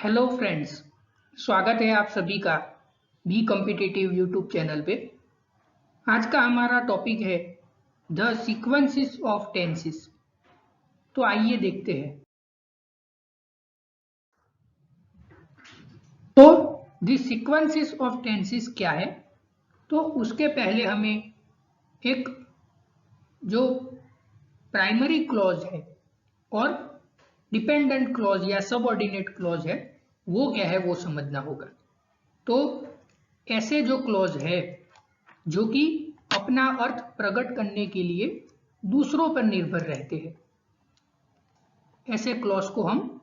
Hello friends, स्वागत है आप सभी का बी कॉम्पिटिटिव यूट्यूब चैनल पे। आज का हमारा टॉपिक है द सीक्वेंसेस ऑफ टेंसेस। तो आइए देखते हैं। तो द सीक्वेंसेस ऑफ टेंसेस क्या है, तो उसके पहले हमें एक जो प्राइमरी क्लॉज है और डिपेंडेंट क्लॉज या सबऑर्डिनेट क्लॉज है वो क्या है वो समझना होगा। तो ऐसे जो क्लॉज है जो कि अपना अर्थ प्रकट करने के लिए दूसरों पर निर्भर रहते हैं, ऐसे क्लॉज को हम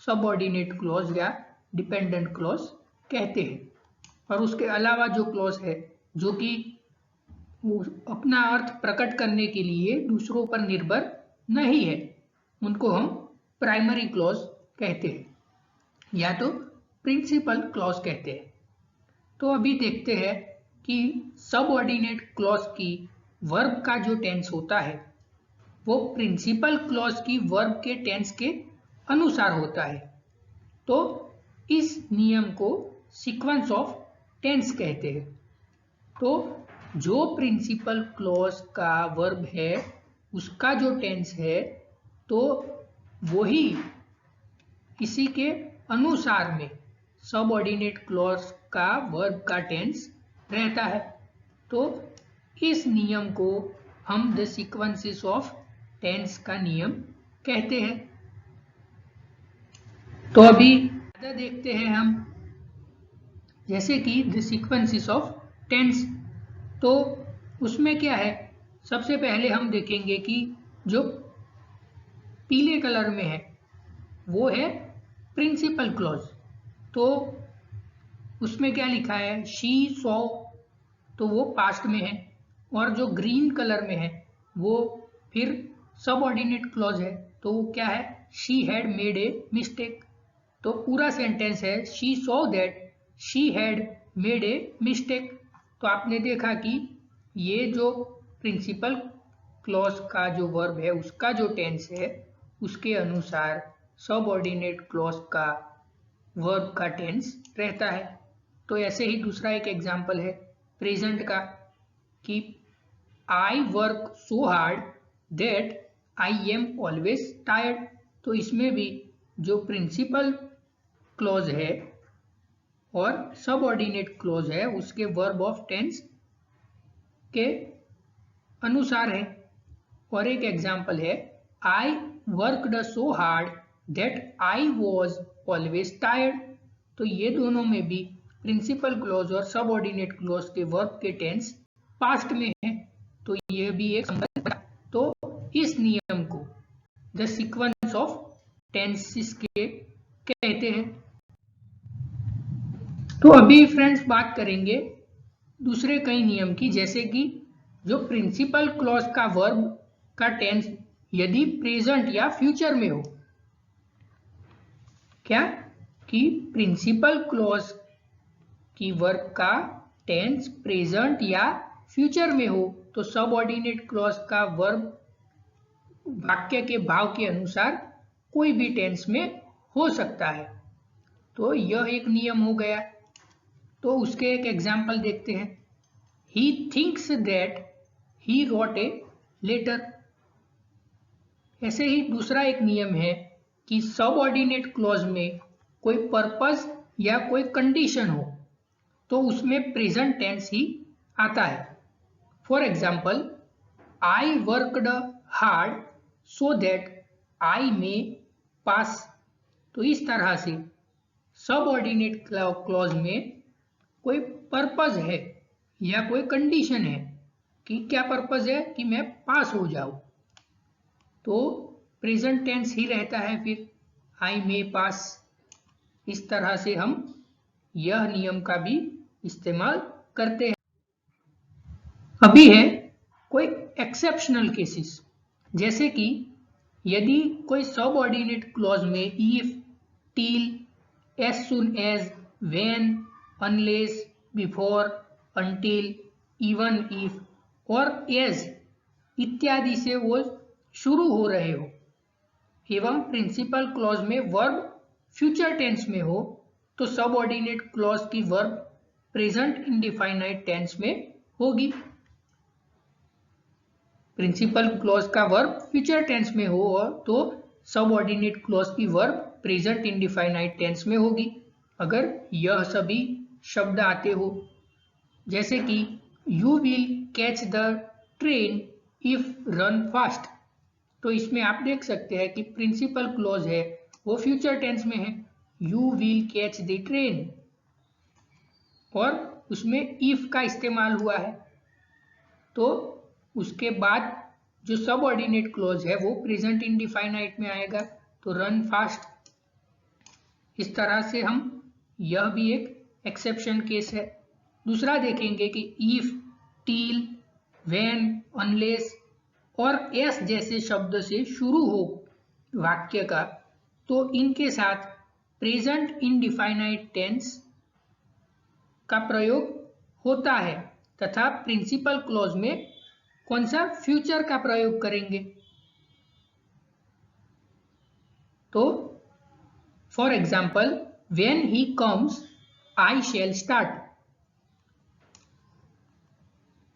सबऑर्डिनेट क्लॉज या डिपेंडेंट क्लॉज कहते हैं। और उसके अलावा जो क्लॉज है जो कि अपना अर्थ प्रकट करने के लिए दूसरों पर निर्भर नहीं है, उनको हम प्राइमरी क्लॉज कहते हैं या तो प्रिंसिपल क्लॉज कहते हैं। तो अभी देखते हैं कि सबऑर्डिनेट क्लॉज की वर्ब का जो टेंस होता है वो प्रिंसिपल क्लॉज की वर्ब के टेंस के अनुसार होता है। तो इस नियम को सीक्वेंस ऑफ टेंस कहते हैं। तो जो प्रिंसिपल क्लॉज का वर्ब है उसका जो टेंस है तो वही इसी के अनुसार में सबऑर्डिनेट क्लॉज का वर्ब का टेंस रहता है। तो इस नियम को हम द सीक्वेंसेस ऑफ टेंस का नियम कहते हैं। तो अभी देखते हैं हम, जैसे कि द सीक्वेंसेस ऑफ टेंस। तो उसमें क्या है, सबसे पहले हम देखेंगे कि जो पीले कलर में है वो है प्रिंसिपल क्लॉज। तो उसमें क्या लिखा है, शी सॉ, तो वो पास्ट में है। और जो ग्रीन कलर में है वो फिर सबऑर्डिनेट क्लॉज है, तो वो क्या है, she had made a mistake. तो पूरा सेंटेंस है she saw that she had made a mistake. तो आपने देखा कि ये जो प्रिंसिपल क्लॉज का जो वर्ब है उसका जो टेंस है उसके अनुसार सबऑर्डिनेट क्लॉज का वर्ब का टेंस रहता है। तो ऐसे ही दूसरा एक एग्जांपल है प्रेजेंट का कि I work so hard that I am always tired. तो इसमें भी जो प्रिंसिपल क्लॉज है और सबऑर्डिनेट क्लॉज है उसके वर्ब ऑफ टेंस के अनुसार है। और एक एग्जांपल है I worked so hard that I was always tired. तो ये दोनों में भी प्रिंसिपल क्लॉज और सबऑर्डिनेट क्लॉज के वर्ब के टेंस पास्ट में है। तो ये भी एक संबंध। तो इस नियम को द सीक्वेंस ऑफ टेंसेस के कहते हैं। तो अभी फ्रेंड्स बात करेंगे दूसरे कई नियम की, जैसे कि जो प्रिंसिपल क्लॉज का वर्ब का टेंस यदि प्रेजेंट या फ्यूचर में हो, क्या कि प्रिंसिपल क्लॉज की वर्ब का टेंस प्रेजेंट या फ्यूचर में हो तो सबऑर्डिनेट क्लॉज का वर्ब वाक्य के भाव के अनुसार कोई भी टेंस में हो सकता है। तो यह एक नियम हो गया। तो उसके एक एग्जाम्पल देखते हैं, he thinks that he wrote a letter. ऐसे ही दूसरा एक नियम है कि सबऑर्डिनेट क्लॉज में कोई पर्पस या कोई कंडीशन हो तो उसमें प्रेजेंट टेंस ही आता है। For example I worked hard so that I may pass. तो इस तरह से सबऑर्डिनेट क्लॉज में कोई पर्पस है या कोई कंडीशन है कि क्या पर्पस है कि मैं पास हो जाऊं, तो प्रेजेंट टेंस ही रहता है फिर आई मे पास। इस तरह से हम यह नियम का भी इस्तेमाल करते हैं। अभी है कोई एक्सेप्शनल केसेस, जैसे कि यदि कोई सबऑर्डिनेट क्लॉज में if, till, as soon as, when, unless, before, until, even if और एज इत्यादि से वो शुरू हो रहे हो एवं प्रिंसिपल क्लॉज में वर्ब फ्यूचर टेंस में हो तो सबऑर्डिनेट क्लॉज की वर्ब प्रेजेंट इंडेफिनाइट टेंस में होगी। प्रिंसिपल क्लॉज का वर्ब फ्यूचर टेंस में हो तो सबऑर्डिनेट क्लॉज की वर्ब प्रेजेंट इंडेफिनाइट टेंस में होगी अगर यह सभी शब्द आते हो। जैसे कि you will catch the train if run fast, तो इसमें आप देख सकते हैं कि प्रिंसिपल क्लॉज है वो फ्यूचर टेंस में है, you will catch the train, और उसमें इफ का इस्तेमाल हुआ है। तो उसके बाद जो सबऑर्डिनेट क्लॉज है वो प्रेजेंट इंडेफिनाइट में आएगा, तो रन फास्ट। इस तरह से हम, यह भी एक एक्सेप्शन केस है। दूसरा देखेंगे कि इफ, टिल, व्हेन, अनलेस और एस जैसे शब्द से शुरू हो वाक्य का, तो इनके साथ प्रेजेंट इंडेफिनाइट टेंस का प्रयोग होता है तथा प्रिंसिपल क्लॉज में कौन सा फ्यूचर का प्रयोग करेंगे। तो for example when he comes I shall start,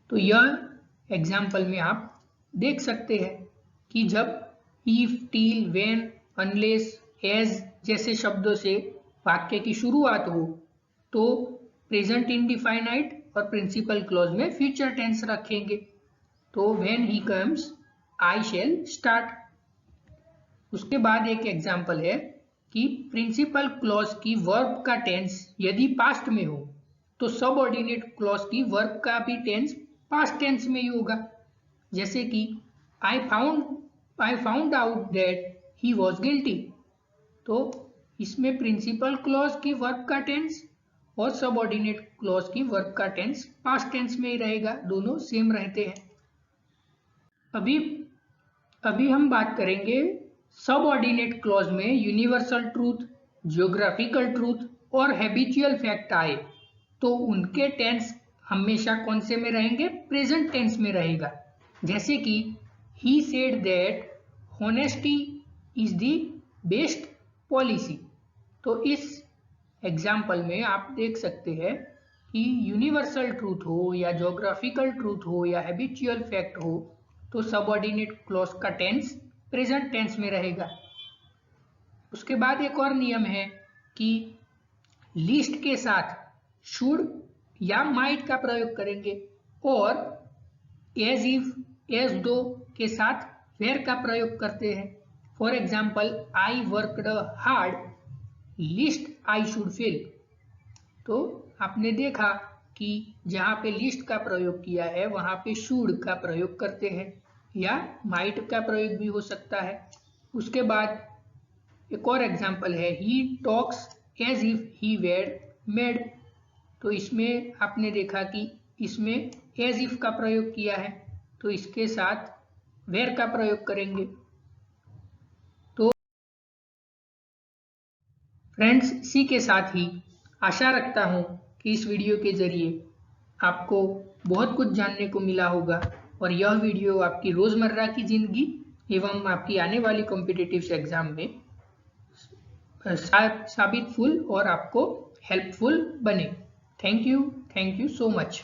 तो यह एग्जाम्पल में आप देख सकते हैं कि जब if, till, when, unless, as जैसे शब्दों से वाक्य की शुरुआत हो तो प्रेजेंट इंडेफिनाइट और प्रिंसिपल क्लॉज में फ्यूचर टेंस रखेंगे। तो when he comes I shall start. उसके बाद एक एग्जाम्पल है कि प्रिंसिपल क्लॉज की वर्ब का टेंस यदि पास्ट में हो तो सबऑर्डिनेट क्लॉज की वर्ब का भी टेंस पास्ट टेंस में ही होगा। जैसे कि I found out that he was guilty, तो इसमें प्रिंसिपल क्लॉज की वर्ब का टेंस और सबऑर्डिनेट क्लॉज की वर्ब का टेंस पास्ट टेंस में ही रहेगा, दोनों सेम रहते हैं। अभी हम बात करेंगे सबऑर्डिनेट क्लॉज में यूनिवर्सल ट्रूथ, ज्योग्राफिकल ट्रूथ और हैबिचुअल फैक्ट आए तो उनके टेंस हमेशा कौन से में रहेंगे, प्रेजेंट टेंस में रहेगा। जैसे कि he said that honesty is the best policy, तो इस एग्जाम्पल में आप देख सकते हैं कि यूनिवर्सल ट्रूथ हो या ज्योग्राफिकल ट्रूथ हो या हैबिचुअल फैक्ट हो तो सबऑर्डिनेट क्लॉज का टेंस प्रेजेंट टेंस में रहेगा। उसके बाद एक और नियम है कि लिस्ट के साथ शुड या माइट का प्रयोग करेंगे और एज इफ, एज दो के साथ वेयर का प्रयोग करते हैं। For example I worked hard, lest I should fail, तो आपने देखा कि जहां पे लिस्ट का प्रयोग किया है वहां पे शुड का प्रयोग करते हैं या माइट का प्रयोग भी हो सकता है। उसके बाद एक और एग्जाम्पल है he talks as if he were mad, तो इसमें आपने देखा कि इसमें एज इफ का प्रयोग किया है तो इसके साथ वेर का प्रयोग करेंगे। तो फ्रेंड्स, इसी के साथ ही आशा रखता हूं कि इस वीडियो के जरिए आपको बहुत कुछ जानने को मिला होगा और यह वीडियो आपकी रोजमर्रा की जिंदगी एवं आपकी आने वाली कॉम्पिटिटिव एग्जाम में साबितफुल और आपको हेल्पफुल बने। Thank you so much.